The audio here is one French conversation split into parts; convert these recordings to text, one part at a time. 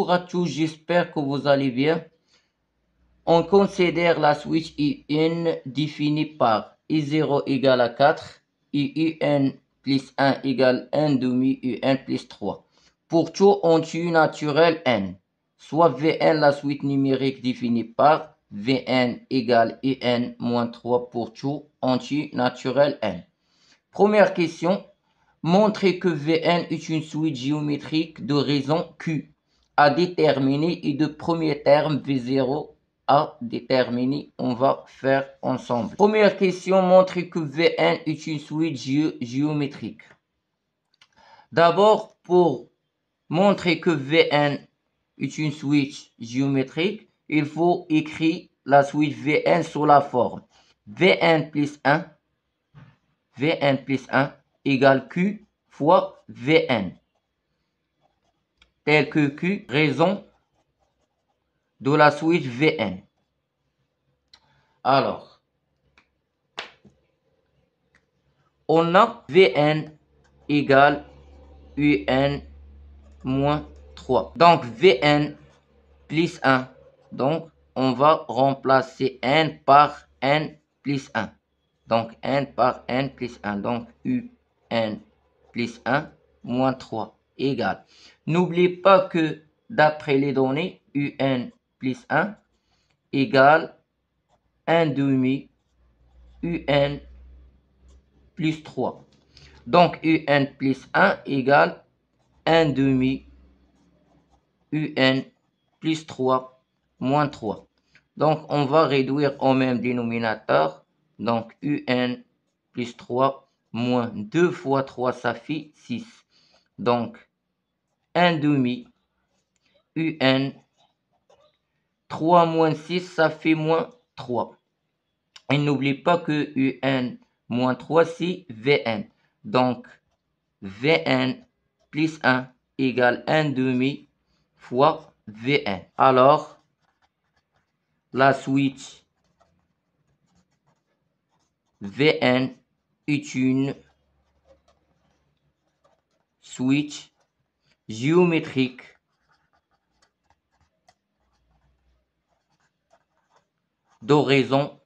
Bonjour à tous, j'espère que vous allez bien. On considère la switch UN définie par I0 égale à 4 et UN plus 1 égale 1 demi UN plus 3. Pour tout entier naturel N, soit Vn la suite numérique définie par Vn égale UN moins 3 pour tout entier naturel N. Première question. Montrer que Vn est une suite géométrique de raison Q à déterminer et de premier terme V0 à déterminer. On va faire ensemble. Première question, montrer que Vn est une suite géométrique. D'abord, pour montrer que Vn est une suite géométrique, il faut écrire la suite Vn sous la forme Vn plus 1 égale Q fois Vn, tel que Q, raison de la suite Vn. Alors, on a Vn égale Un moins 3. Donc, Vn plus 1. Donc, on va remplacer n par n plus 1. Donc, n par n plus 1. Donc, Un plus 1 moins 3 égale. N'oubliez pas que d'après les données, Un plus 1 égale 1 demi Un plus 3. Donc, Un plus 1 égale 1 demi Un plus 3 moins 3. Donc, on va réduire au même dénominateur. Donc, Un plus 3 moins 2 fois 3, ça fait 6. Donc, 1 demi Un 3 moins 6, ça fait moins 3. Et n'oublie pas que Un moins 3, c'est Vn. Donc, Vn plus 1 égale 1 demi fois Vn. Alors, la suite Vn est une suite géométrique d'horizon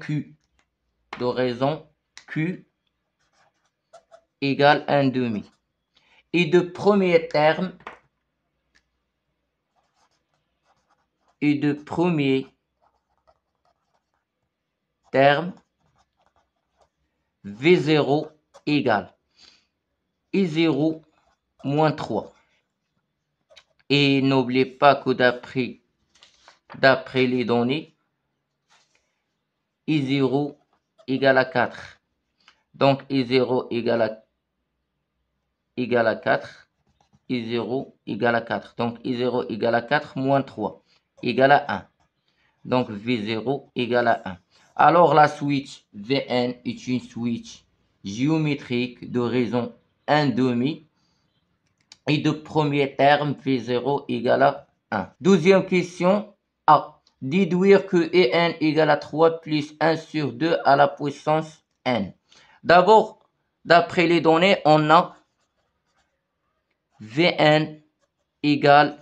Q. D'horizon Q égale 1 demi. Et de premier terme V0 égale I0 moins 3. Et n'oubliez pas que d'après les données, I0 égale à 4. Donc, I0 égale à 4. I0 égale à 4. Donc, I0 égale à 4 moins 3 égale à 1. Donc, V0 égale à 1. Alors, la suite Vn est une suite géométrique de raison 1 demi et de premier terme V0 égale à 1. Deuxième question. A. Déduire que En égale à 3 plus 1 sur 2 à la puissance n. D'abord, d'après les données, on a Vn égale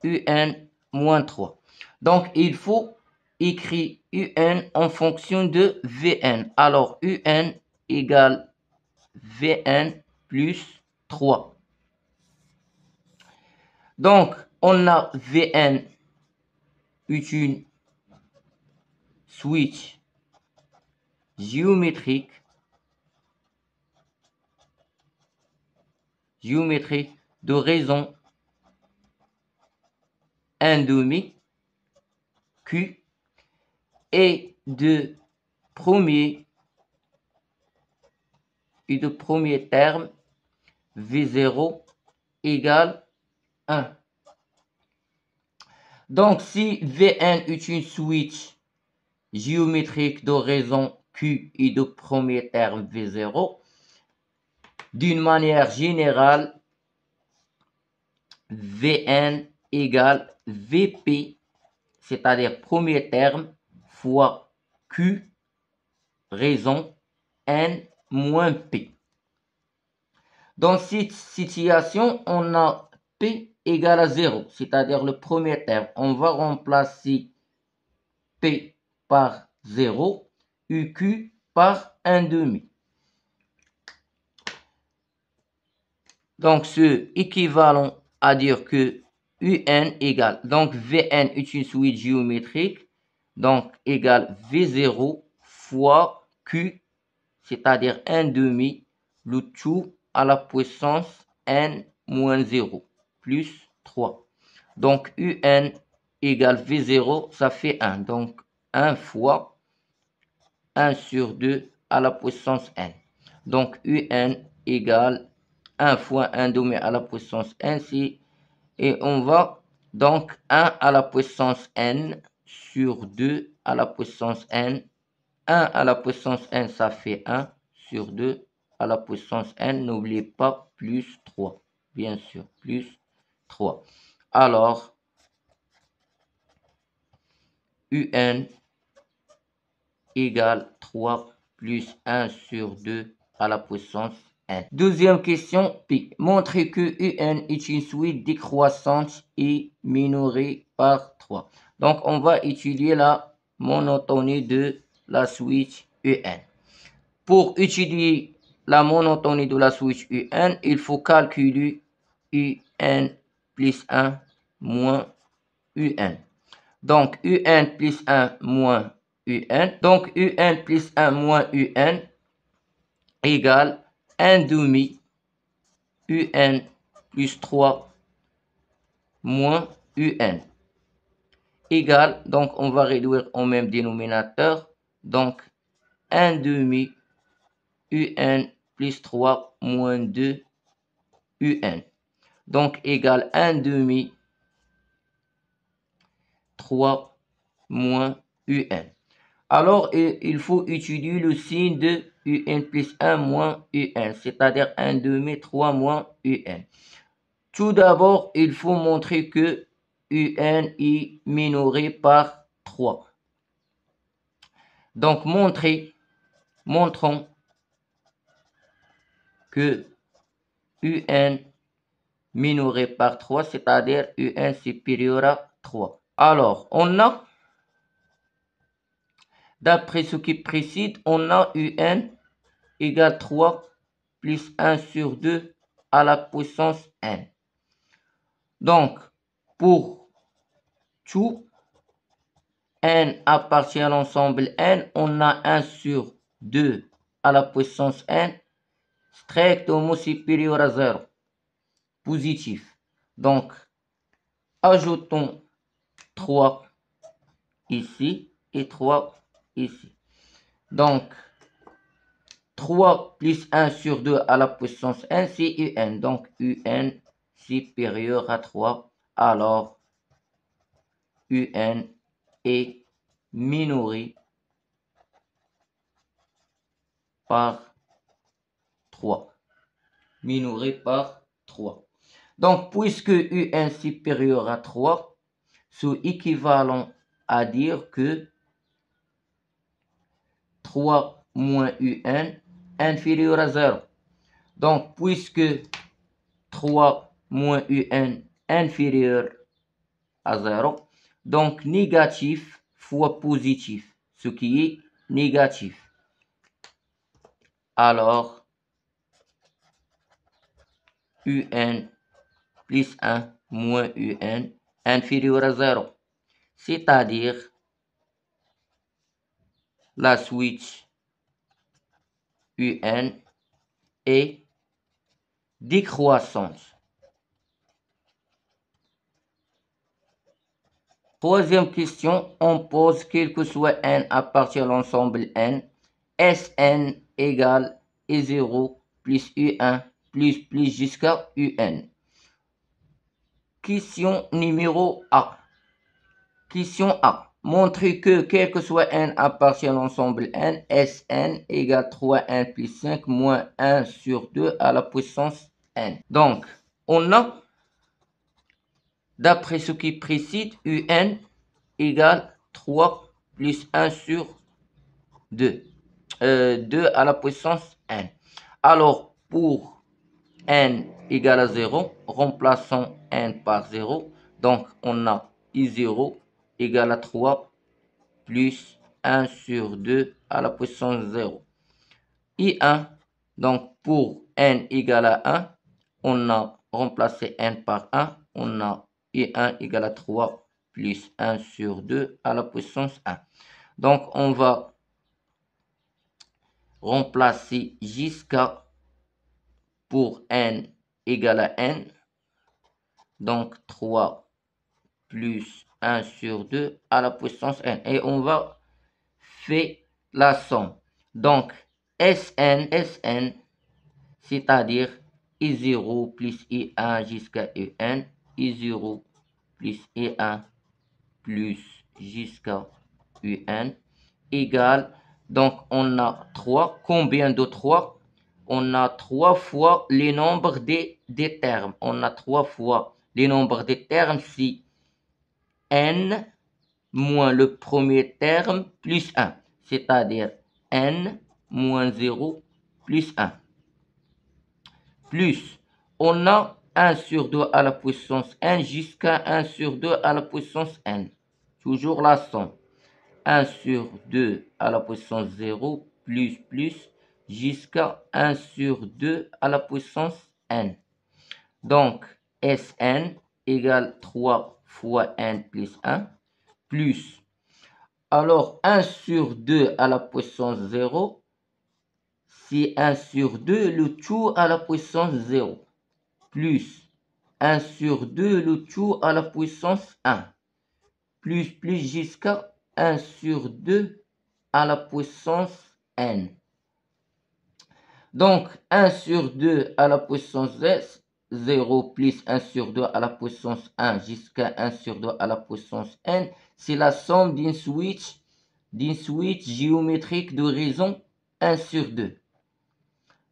Un moins 3. Donc, il faut écrire Un en fonction de Vn. Alors, Un égale Vn plus 3. Donc, on a Vn est une suite géométrique de raison 1 demi Q et de premier terme V0 égale 1. Donc, si Vn est une suite géométrique de raison Q et de premier terme V0, d'une manière générale, Vn égale Vp, c'est-à-dire premier terme, fois Q, raison N moins P. Dans cette situation, on a P égale à 0, c'est-à-dire le premier terme. On va remplacer P par 0, UQ par 1 demi. Donc, ce équivalent à dire que UN égale, donc Vn est une suite géométrique, donc égale V0 fois Q, c'est-à-dire 1 demi, le tout à la puissance n moins 0, plus 3. Donc, UN égale V0, ça fait 1. Donc, 1 fois 1 sur 2 à la puissance n. Donc, UN égale 1 fois 1 demi à la puissance n. Et on va donc 1 à la puissance n sur 2 à la puissance n. 1 à la puissance n, ça fait 1 sur 2 à la puissance n. N'oubliez pas, plus 3. Bien sûr, plus 3. Alors, UN égale 3 plus 1 sur 2 à la puissance n. Deuxième question, P. Montrez que UN est une suite décroissante et minorée par 3. Donc, on va étudier la monotonie de la suite UN. Pour étudier la monotonie de la suite UN, il faut calculer UN plus 1 moins UN. Donc, UN plus 1 moins UN. Donc, UN plus 1 moins UN égale 1 demi UN plus 3 moins UN égale, donc on va réduire au même dénominateur, donc 1 demi UN plus 3 moins 2 UN. Donc égale 1 demi 3 moins UN. Alors, il faut étudier le signe de UN plus 1 moins UN, c'est-à-dire 1 demi 3 moins UN. Tout d'abord, il faut montrer que UN est minoré par 3. Donc, montrons que UN minoré par 3, c'est-à-dire UN supérieur à 3. Alors, on a, d'après ce qui précède, on a UN égale 3 plus 1 sur 2 à la puissance n. Donc, pour tout n appartient à l'ensemble n, on a 1 sur 2 à la puissance n strictement supérieur à 0, positif. Donc, ajoutons 3 ici et 3 ici. Donc, 3 plus 1 sur 2 à la puissance n, c'est UN. Donc, UN supérieur à 3. Alors, UN est minoré par 3. Minoré par 3. Donc, puisque UN supérieur à 3, c'est équivalent à dire que 3 moins UN inférieur à 0. Donc, puisque 3 moins UN inférieur à 0, donc négatif fois positif, ce qui est négatif. Alors, UN plus 1 moins UN inférieur à 0, c'est-à-dire la switch UN est décroissante. Troisième question, on pose quel que soit n appartient à l'ensemble n, Sn égale E0 plus U1 plus jusqu'à UN. Question numéro A. Question A. Montrez que quel que soit n appartient à l'ensemble n, Sn égale 3n plus 5 moins 1 sur 2 à la puissance n. Donc, on a, d'après ce qui précède, UN égale 3 plus 1 sur 2. 2 à la puissance n. Alors, pour n égale à 0, remplaçons n par 0. Donc, on a I0 égale à 3 plus 1 sur 2 à la puissance 0. I1, donc pour n égale à 1, on a remplacé n par 1, on a I1 égale à 3 plus 1 sur 2 à la puissance 1. Donc, on va remplacer jusqu'à pour n égale à n. Donc, 3 plus 1 sur 2 à la puissance n. Et on va faire la somme. Donc, Sn, c'est-à-dire I0 plus I1 jusqu'à Un, I0 plus I1 plus jusqu'à Un, égale, donc on a 3. Combien de 3? On a 3 fois les nombres des termes. On a 3 fois les nombres des termes si n moins le premier terme plus 1, c'est-à-dire n moins 0 plus 1. Plus, on a 1 sur 2 à la puissance n jusqu'à 1 sur 2 à la puissance n. Toujours la somme. 1 sur 2 à la puissance 0 plus jusqu'à 1 sur 2 à la puissance n. Donc, Sn égale 3 fois n plus 1 plus. Alors, 1 sur 2 à la puissance 0, c'est 1 sur 2 le tout à la puissance 0. Plus 1 sur 2 le tout à la puissance 1. Plus jusqu'à 1 sur 2 à la puissance n. Donc, 1 sur 2 à la puissance 0 plus 1 sur 2 à la puissance 1 jusqu'à 1 sur 2 à la puissance n, c'est la somme d'une suite géométrique de raison 1 sur 2.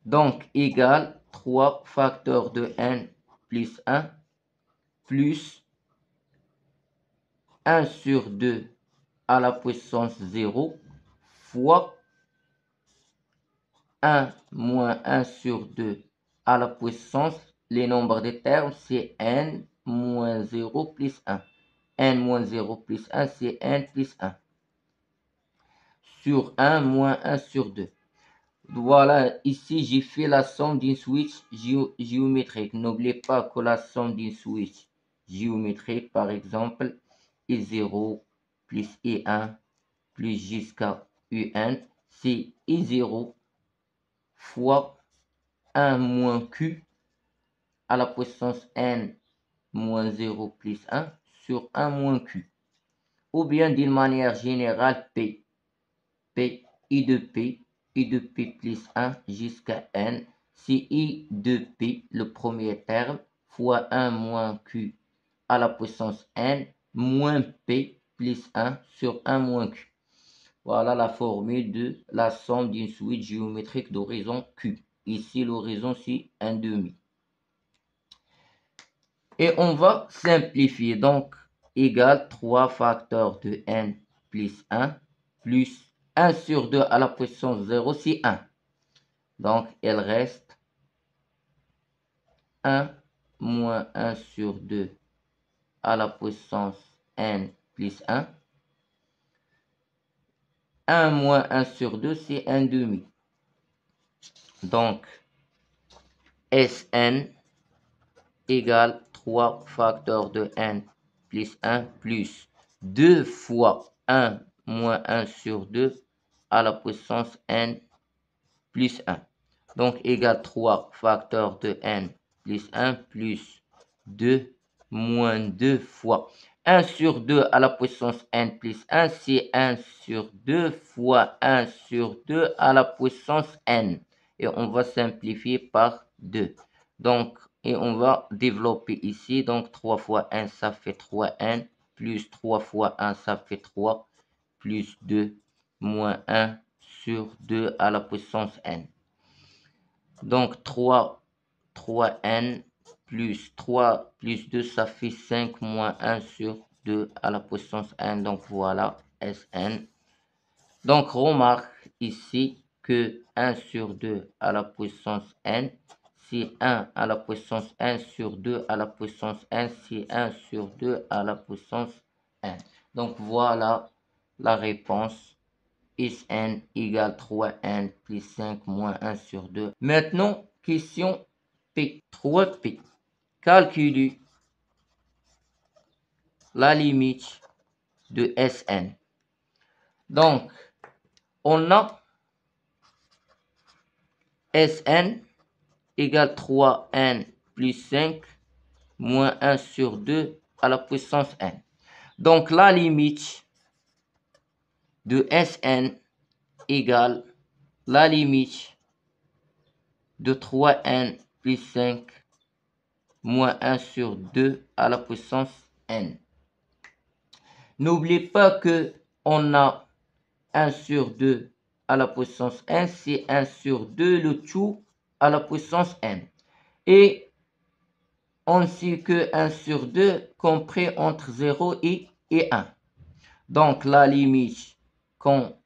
Donc, égale 3 facteurs de n plus 1 plus 1 sur 2 à la puissance 0 fois 1 moins 1 sur 2 à la puissance, les nombres des termes, c'est n moins 0 plus 1. n moins 0 plus 1, c'est n plus 1. Sur 1 moins 1 sur 2. Voilà, ici j'ai fait la somme d'une switch géométrique. N'oubliez pas que la somme d'une switch géométrique, par exemple, I0 plus I1 plus jusqu'à Un, c'est I0 fois 1 moins Q à la puissance n moins 0 plus 1 sur 1 moins Q. Ou bien d'une manière générale, P, I de P plus 1 jusqu'à n, c'est I de P, le premier terme, fois 1 moins Q à la puissance n, moins P plus 1 sur 1 moins Q. Voilà la formule de la somme d'une suite géométrique d'horizon Q. Ici, l'horizon, c'est 1,5. Et on va simplifier. Donc, égale 3 facteurs de n plus 1 plus 1 sur 2 à la puissance 0, c'est 1. Donc, il reste 1 moins 1 sur 2 à la puissance n plus 1. 1 moins 1 sur 2, c'est 1,5. Donc, Sn égale 3 facteurs de n plus 1 plus 2 fois 1 moins 1 sur 2 à la puissance n plus 1. Donc, égale 3 facteurs de n plus 1 plus 2 moins 2 fois 1 sur 2 à la puissance n plus 1, c'est 1 sur 2 fois 1 sur 2 à la puissance n. Et on va simplifier par 2. Donc, et on va développer ici. Donc, 3 fois 1, ça fait 3n. Plus 3 fois 1, ça fait 3. Plus 2, moins 1 sur 2 à la puissance n. Donc, 3n plus 3 plus 2, ça fait 5 moins 1 sur 2 à la puissance n. Donc, voilà, Sn. Donc, remarque ici que 1 sur 2 à la puissance n, c'est 1 à la puissance n sur 2 à la puissance n, c'est 1 sur 2 à la puissance n. Donc voilà la réponse. Sn égale 3n plus 5 moins 1 sur 2. Maintenant, question P. 3P. Calculer la limite de Sn. Donc, on a Sn égale 3n plus 5 moins 1 sur 2 à la puissance n. Donc, la limite de Sn égale la limite de 3n plus 5 moins 1 sur 2 à la puissance n. N'oubliez pas que on a 1 sur 2 à la puissance n, c'est 1 sur 2 le tout à la puissance n. Et on sait que 1 sur 2 compris entre 0 et 1. Donc la limite quand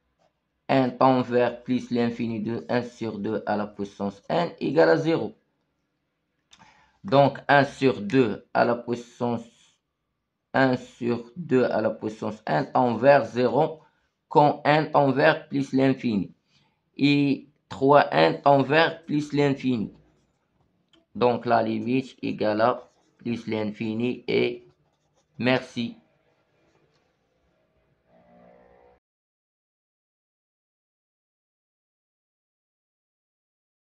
n tend vers plus l'infini de 1 sur 2 à la puissance n égale à 0. Donc 1 sur 2 à la puissance 1 sur 2 à la puissance n tend vers 0 quand n tend vers plus l'infini. Et 3n tend vers plus l'infini. Donc la limite égale à plus l'infini et merci.